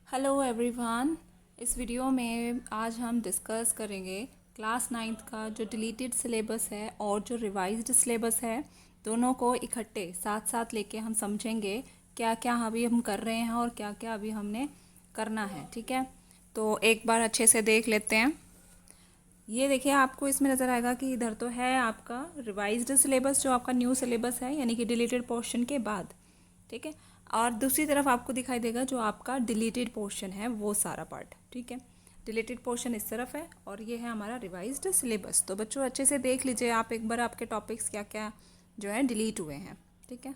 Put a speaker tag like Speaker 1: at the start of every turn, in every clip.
Speaker 1: Hello everyone. इस video में आज हम डिस्कस करेंगे क्लास नाइन्थ का जो डिलीटेड सिलेबस है और जो रिवाइज्ड सिलेबस है, दोनों को इकट्ठे साथ साथ लेके हम समझेंगे क्या क्या अभी हम कर रहे हैं और क्या क्या अभी हमने करना है। ठीक है, तो एक बार अच्छे से देख लेते हैं। ये देखिए, आपको इसमें नज़र आएगा कि इधर तो है आपका रिवाइज्ड सिलेबस, जो आपका न्यू सिलेबस है यानी कि डिलीटेड पोर्शन के बाद। ठीक है, और दूसरी तरफ आपको दिखाई देगा जो आपका डिलीटेड पोर्शन है वो सारा पार्ट। ठीक है, डिलीटेड पोर्शन इस तरफ है और ये है हमारा रिवाइज्ड सिलेबस। तो बच्चों अच्छे से देख लीजिए आप एक बार आपके टॉपिक्स क्या क्या जो है डिलीट हुए हैं। ठीक है,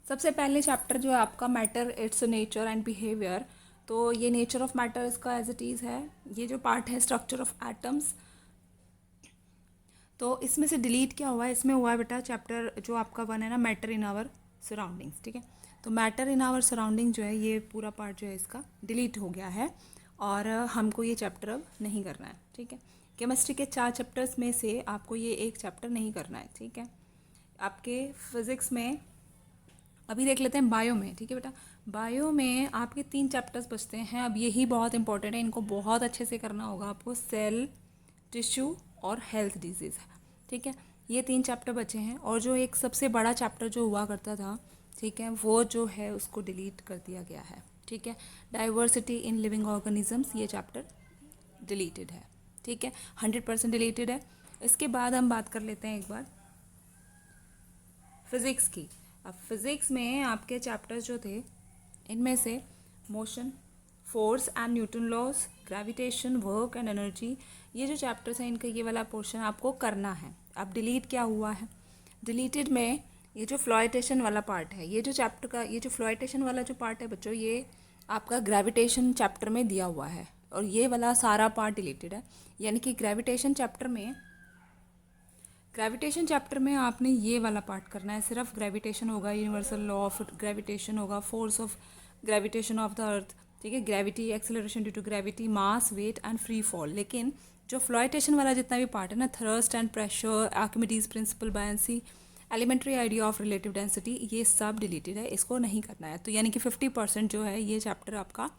Speaker 1: सबसे पहले चैप्टर जो है आपका matter, it's nature and behaviour. तो ये नेचर ऑफ मैटर इसका एज इट इज़ है। ये जो पार्ट है स्ट्रक्चर ऑफ एटम्स, तो इसमें से डिलीट क्या हुआ है, इसमें हुआ है बेटा चैप्टर जो आपका वन है ना, मैटर इन आवर सराउंडिंग्स। ठीक है, तो मैटर इन आवर सराउंडिंग जो है ये पूरा पार्ट जो है इसका डिलीट हो गया है और हमको ये चैप्टर अब नहीं करना है। ठीक है, केमिस्ट्री के 4 चैप्टर्स में से आपको ये एक चैप्टर नहीं करना है। ठीक है, आपके फिज़िक्स में अभी देख लेते हैं बायो में। ठीक है बेटा, बायो में आपके 3 चैप्टर्स बचते हैं। अब यही बहुत इंपॉर्टेंट है, इनको बहुत अच्छे से करना होगा आपको। सेल, टिश्यू और हेल्थ डिजीज़ है। ठीक है, ये 3 चैप्टर बचे हैं और जो एक सबसे बड़ा चैप्टर जो हुआ करता था, ठीक है, वो जो है उसको डिलीट कर दिया गया है। ठीक है, डाइवर्सिटी इन लिविंग ऑर्गेनिजम्स, ये चैप्टर डिलीटेड है। ठीक है, 100% डिलीटेड है। इसके बाद हम बात कर लेते हैं एक बार फिज़िक्स की। अब फिज़िक्स में आपके चैप्टर्स जो थे, इनमें से motion, force and Newton laws, gravitation, work and energy, ये जो चैप्टर्स हैं इनका ये वाला पोर्शन आपको करना है। अब डिलीट क्या हुआ है, डिलीटेड में ये जो फ्लोइटेशन वाला पार्ट है, ये जो चैप्टर का ये जो फ्लोइटेशन वाला जो पार्ट है बच्चों, ये आपका ग्रेविटेशन चैप्टर में दिया हुआ है और ये वाला सारा पार्ट डिलीटेड है। यानी कि ग्रेविटेशन चैप्टर में आपने ये वाला पार्ट करना है। सिर्फ ग्रेविटेशन होगा, यूनिवर्सल लॉ ऑफ ग्रेविटेशन होगा, force of gravitation of the earth. ठीक है, gravity, acceleration due to gravity, mass, weight and free fall. लेकिन जो फ्लोइटेशन वाला जितना भी पार्ट है ना, thrust and pressure, Archimedes principle, buoyancy, elementary idea of relative density, ये सब डिलीटेड है, इसको नहीं करना है। तो यानी कि 50% जो है ये चैप्टर आपका,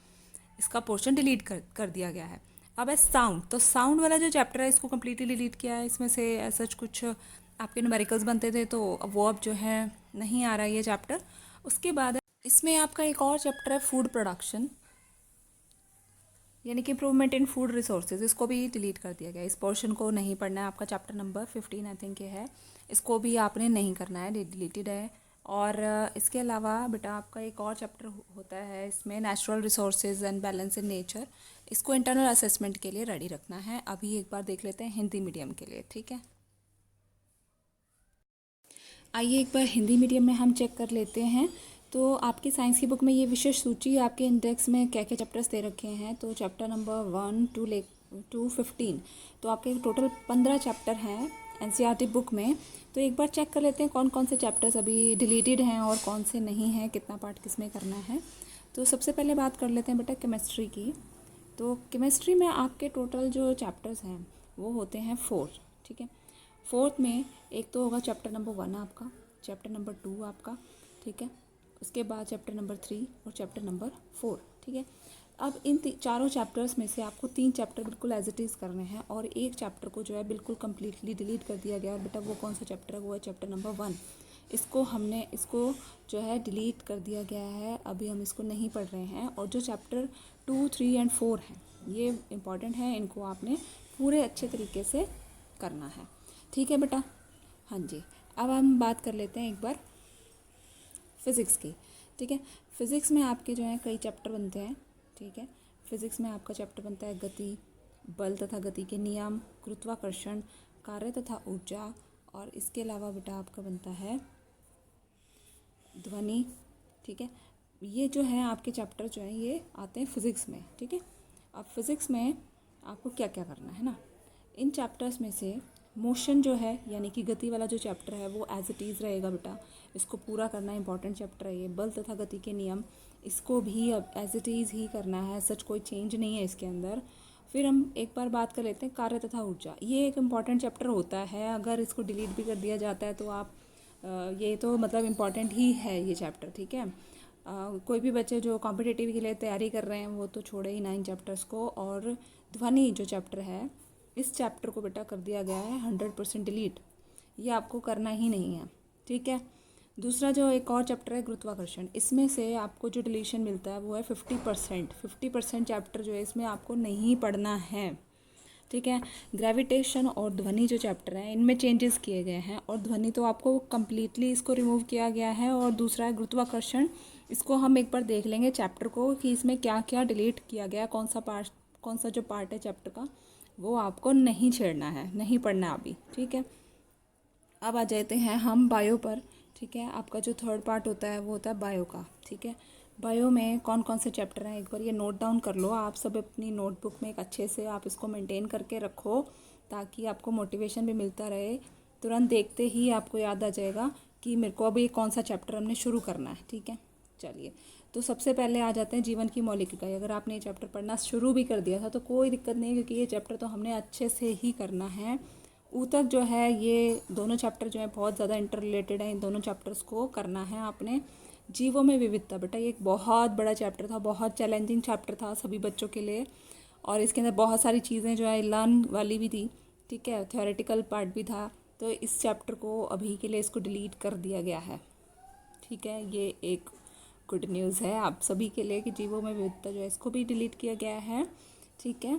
Speaker 1: इसका पोर्शन डिलीट कर दिया गया है। अब है साउंड, तो साउंड वाला जो चैप्टर है इसको कम्प्लीटली डिलीट किया है। इसमें से ऐसा कुछ आपके न्यूमेरिकल्स बनते थे तो वो अब जो है नहीं आ रहा है ये चैप्टर। उसके बाद इसमें आपका एक और चैप्टर है फूड प्रोडक्शन, यानी कि इम्प्रूवमेंट इन फूड रिसोर्सेज, इसको भी डिलीट कर दिया गया है। इस पोर्शन को नहीं पढ़ना है, आपका चैप्टर नंबर 15 आई थिंक ये है, इसको भी आपने नहीं करना है, डिलीटेड है। और इसके अलावा बेटा आपका एक और चैप्टर होता है इसमें, natural resources and balance in nature, इसको इंटरनल असेसमेंट के लिए रेडी रखना है। अभी एक बार देख लेते हैं हिंदी मीडियम के लिए। ठीक है, आइए एक बार हिंदी मीडियम में हम चेक कर लेते हैं। तो आपकी साइंस की बुक में ये विशेष सूची आपके इंडेक्स में क्या क्या चैप्टर्स दे रखे हैं। तो चैप्टर नंबर 1 to 15, तो आपके टोटल 15 चैप्टर हैं एनसीईआरटी बुक में। तो एक बार चेक कर लेते हैं कौन कौन से चैप्टर्स अभी डिलीटेड हैं और कौन से नहीं हैं, कितना पार्ट किस में करना है। तो सबसे पहले बात कर लेते हैं बेटा केमिस्ट्री की। तो केमिस्ट्री में आपके टोटल जो चैप्टर्स हैं वो होते हैं 4। ठीक है, फोर्थ में एक तो होगा चैप्टर नंबर 1 आपका, चैप्टर नंबर 2 आपका। ठीक है, उसके बाद चैप्टर नंबर 3 और चैप्टर नंबर 4। ठीक है, अब इन चारों चैप्टर्स में से आपको 3 चैप्टर बिल्कुल एज इट इज़ करने हैं और एक चैप्टर को जो है बिल्कुल कम्प्लीटली डिलीट कर दिया गया। और बेटा वो कौन सा चैप्टर है, वो है चैप्टर नंबर 1। इसको जो है डिलीट कर दिया गया है, अभी हम इसको नहीं पढ़ रहे हैं। और जो चैप्टर 2, 3 एंड 4 हैं ये इम्पॉर्टेंट है, इनको आपने पूरे अच्छे तरीके से करना है। ठीक है बेटा, हाँ जी। अब हम बात कर लेते हैं एक बार फ़िज़िक्स की। ठीक है, फ़िज़िक्स में आपके जो हैं कई चैप्टर बनते हैं। ठीक है, फ़िज़िक्स में आपका चैप्टर बनता है गति, बल तथा गति के नियम, गुरुत्वाकर्षण, कार्य तथा ऊर्जा, और इसके अलावा बेटा आपका बनता है ध्वनि। ठीक है, ये जो है आपके चैप्टर जो हैं ये आते हैं फ़िज़िक्स में। ठीक है, अब फ़िज़िक्स में आपको क्या क्या करना है ना, इन चैप्टर्स में से मोशन जो है यानी कि गति वाला जो चैप्टर है वो एज इट इज़ रहेगा बेटा, इसको पूरा करना है, इंपॉर्टेंट चैप्टर है ये। बल तथा गति के नियम, इसको भी अब एज इट इज़ ही करना है, सच कोई चेंज नहीं है इसके अंदर। फिर हम एक बार बात कर लेते हैं कार्य तथा ऊर्जा, ये एक इम्पॉर्टेंट चैप्टर होता है, अगर इसको डिलीट भी कर दिया जाता है तो आप ये तो मतलब इम्पॉर्टेंट ही है ये चैप्टर। ठीक है, कोई भी बच्चे जो कॉम्पिटिटिव के लिए तैयारी कर रहे हैं वो तो छोड़े ही ना इन चैप्टर्स को। और ध्वनि जो चैप्टर है, इस चैप्टर को बेटा कर दिया गया है 100% डिलीट, ये आपको करना ही नहीं है, ठीक है। दूसरा जो एक और चैप्टर है गुरुत्वाकर्षण, इसमें से आपको जो डिलीशन मिलता है वो है 50%। 50% चैप्टर जो है इसमें आपको नहीं पढ़ना है, ठीक है। ग्रेविटेशन और ध्वनि जो चैप्टर हैं इनमें चेंजेस किए गए हैं, और ध्वनि तो आपको कम्प्लीटली इसको रिमूव किया गया है। और दूसरा है गुरुत्वाकर्षण, इसको हम एक बार देख लेंगे चैप्टर को कि इसमें क्या क्या डिलीट किया गया है, कौन सा जो पार्ट है चैप्टर का वो आपको नहीं छेड़ना है, नहीं पढ़ना अभी, ठीक है। अब आ जाते हैं हम बायो पर, ठीक है। आपका जो थर्ड पार्ट होता है वो होता है बायो का, ठीक है। बायो में कौन कौन से चैप्टर हैं एक बार ये नोट डाउन कर लो आप सब अपनी नोटबुक में, एक अच्छे से आप इसको मेंटेन करके रखो ताकि आपको मोटिवेशन भी मिलता रहे। तुरंत देखते ही आपको याद आ जाएगा कि मेरे को अभी कौन सा चैप्टर हमने शुरू करना है, ठीक है। चलिए, तो सबसे पहले आ जाते हैं जीवन की मौलिक इकाई। अगर आपने ये चैप्टर पढ़ना शुरू भी कर दिया था तो कोई दिक्कत नहीं है, क्योंकि ये चैप्टर तो हमने अच्छे से ही करना है। ऊतक जो है, ये दोनों चैप्टर जो है बहुत ज़्यादा इंटर रिलेटेड है, इन दोनों चैप्टर्स को करना है आपने। जीवों में विविधता, बेटा ये एक बहुत बड़ा चैप्टर था, बहुत चैलेंजिंग चैप्टर था सभी बच्चों के लिए, और इसके अंदर बहुत सारी चीज़ें जो है लर्न वाली भी थी, ठीक है, थ्योरेटिकल पार्ट भी था। तो इस चैप्टर को अभी के लिए इसको डिलीट कर दिया गया है, ठीक है। ये एक गुड न्यूज़ है आप सभी के लिए कि जीवों में विविधता जो है इसको भी डिलीट किया गया है, ठीक है।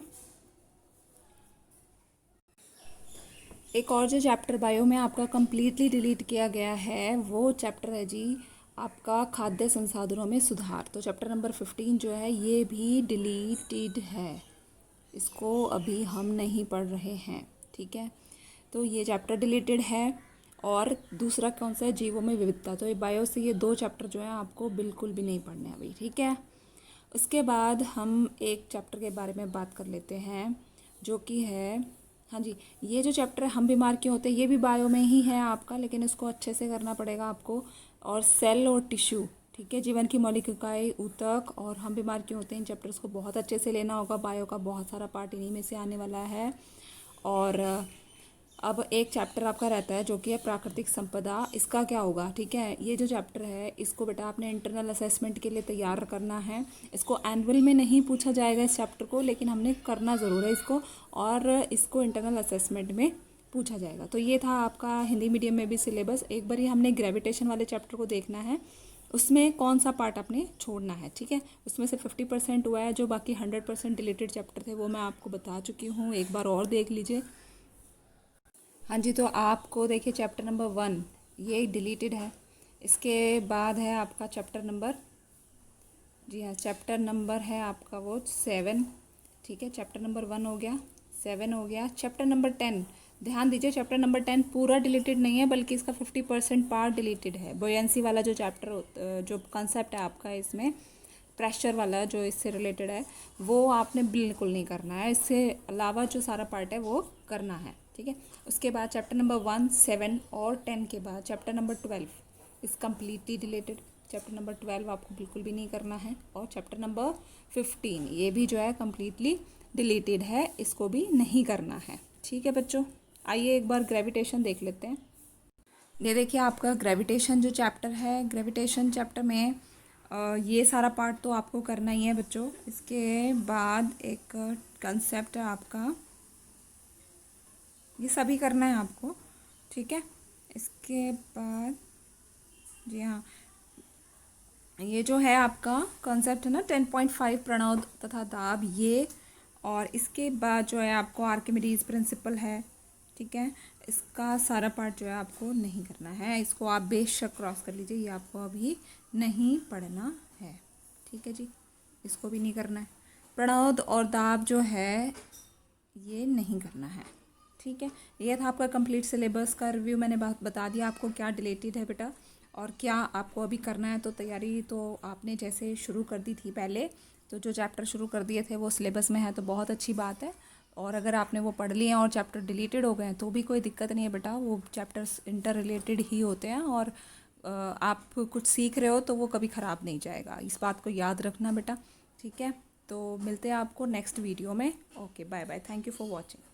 Speaker 1: एक और जो चैप्टर बायो में आपका कम्प्लीटली डिलीट किया गया है वो चैप्टर है जी आपका खाद्य संसाधनों में सुधार। तो चैप्टर नंबर 15 जो है ये भी डिलीटेड है, इसको अभी हम नहीं पढ़ रहे हैं, ठीक है। तो ये चैप्टर डिलीटेड है। और दूसरा कौन सा है, जीवों में विविधता। तो ये बायो से ये दो चैप्टर जो है आपको बिल्कुल भी नहीं पढ़ने अभी, ठीक है। उसके बाद हम एक चैप्टर के बारे में बात कर लेते हैं जो कि है, हाँ जी, ये जो चैप्टर है हम बीमार क्यों होते हैं, ये भी बायो में ही है आपका, लेकिन इसको अच्छे से करना पड़ेगा आपको। और सेल और टिश्यू, ठीक है, जीवन की मौलिक इकाई, ऊतक और हम बीमार क्यों होते हैं, इन चैप्टर्स को बहुत अच्छे से लेना होगा। बायो का बहुत सारा पार्ट इन्हीं में से आने वाला है। और अब एक चैप्टर आपका रहता है जो कि है प्राकृतिक संपदा, इसका क्या होगा, ठीक है। ये जो चैप्टर है इसको बेटा आपने इंटरनल असेसमेंट के लिए तैयार करना है। इसको एनुअल में नहीं पूछा जाएगा इस चैप्टर को, लेकिन हमने करना ज़रूर है इसको, और इसको इंटरनल असेसमेंट में पूछा जाएगा। तो ये था आपका हिंदी मीडियम में भी सिलेबस। एक बार ही हमने ग्रेविटेशन वाले चैप्टर को देखना है, उसमें कौन सा पार्ट आपने छोड़ना है, ठीक है। उसमें से 50% हुआ है, जो बाकी 100% डिलीटेड चैप्टर थे वो मैं आपको बता चुकी हूँ, एक बार और देख लीजिए। हाँ जी, तो आपको देखिए चैप्टर नंबर 1 ये डिलीटेड है। इसके बाद है आपका चैप्टर नंबर, जी हाँ, चैप्टर नंबर है आपका वो 7, ठीक है। चैप्टर नंबर 1 हो गया, 7 हो गया। चैप्टर नंबर 10, ध्यान दीजिए, चैप्टर नंबर 10 पूरा डिलीटेड नहीं है, बल्कि इसका 50% पार्ट डिलीटेड है। बोयंसी वाला जो चैप्टर, जो कॉन्सेप्ट है आपका इसमें, प्रेशर वाला जो इससे रिलेटेड है, वो आपने बिल्कुल नहीं करना है। इससे अलावा जो सारा पार्ट है वो करना है, ठीक है। उसके बाद चैप्टर नंबर 1, 7 और 10 के बाद chapter number 12 is completely deleted. Chapter number 12 आपको बिल्कुल भी नहीं करना है। और चैप्टर नंबर 15 ये भी जो है कम्प्लीटली डिलीटेड है, इसको भी नहीं करना है, ठीक है बच्चों। आइए एक बार ग्रेविटेशन देख लेते हैं। ये देखिए आपका ग्रेविटेशन जो चैप्टर है, ग्रेविटेशन चैप्टर में ये सारा पार्ट तो आपको करना ही है बच्चों। इसके बाद एक कंसेप्ट है आपका, ये सभी करना है आपको, ठीक है। इसके बाद जी हाँ, ये जो है आपका कॉन्सेप्ट है ना 10.5 प्रणोद तथा दाब, ये। और इसके बाद जो है आपको आर्किमिडीज प्रिंसिपल है, ठीक है। इसका सारा पार्ट जो है आपको नहीं करना है, इसको आप बेशक क्रॉस कर लीजिए, ये आपको अभी नहीं पढ़ना है, ठीक है जी। इसको भी नहीं करना है। प्रणोद और दाब जो है ये नहीं करना है, ठीक है। ये था आपका कंप्लीट सिलेबस का रिव्यू। मैंने बता दिया आपको क्या डिलीटेड है बेटा और क्या आपको अभी करना है। तो तैयारी तो आपने जैसे शुरू कर दी थी पहले, तो जो चैप्टर शुरू कर दिए थे वो सिलेबस में है, तो बहुत अच्छी बात है। और अगर आपने वो पढ़ लिए हैं और चैप्टर डिलीटेड हो गए हैं तो भी कोई दिक्कत नहीं है बेटा, वो चैप्टर्स इंटर रिलेटेड ही होते हैं, और आप कुछ सीख रहे हो तो वो कभी ख़राब नहीं जाएगा, इस बात को याद रखना बेटा, ठीक है। तो मिलते हैं आपको नेक्स्ट वीडियो में। Okay, bye bye, thank you for watching.